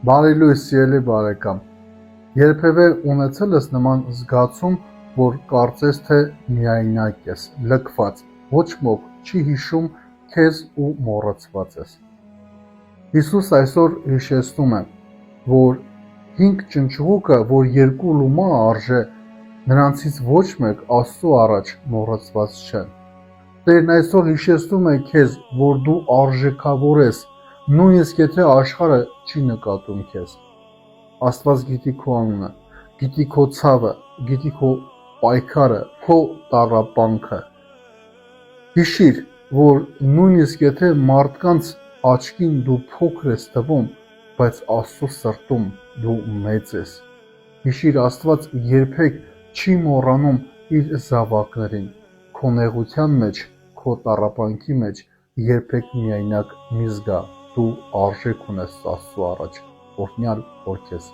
Բարի լույս, սիրելի բարեկամ, երբևէ ունեցել ես նման զգացում, որ կարծես թե միայնակ ես, լքված, ոչ ոք չի հիշում քեզ ու մոռացված ես։ Հիսուս այսօր հիշեցնում է, որ 5 ճնճղուկը, որ 2 լումա արժե, նրանցից ոչ մեկ Աստծո առաջ մոռացված չեն։ Տերն այսօր հիշեցնում է քեզ, որ դու արժեքավոր ես, նույնիսկ եթե աշխարհը չի նկատում քեզ։ Աստված գիտի քո անունը, գիտի քո ցավը, գիտի քո պայքարը, քո տառապանքը։ Հիշիր, որ նույնիսկ եթե մարդկանց աչքին դու փոքր ես թվում, բայց Աստծո սրտում դու մեծ ես։ Հիշիր, Աստված երբեք չի մոռանում իր զավակներին։ Քո նեղության մեջ, քո տառապանքի մեջ երբեք միայնակ մի զգա, դու արժեք ունես Աստծո առաջ, օրհնյալ օր քեզ։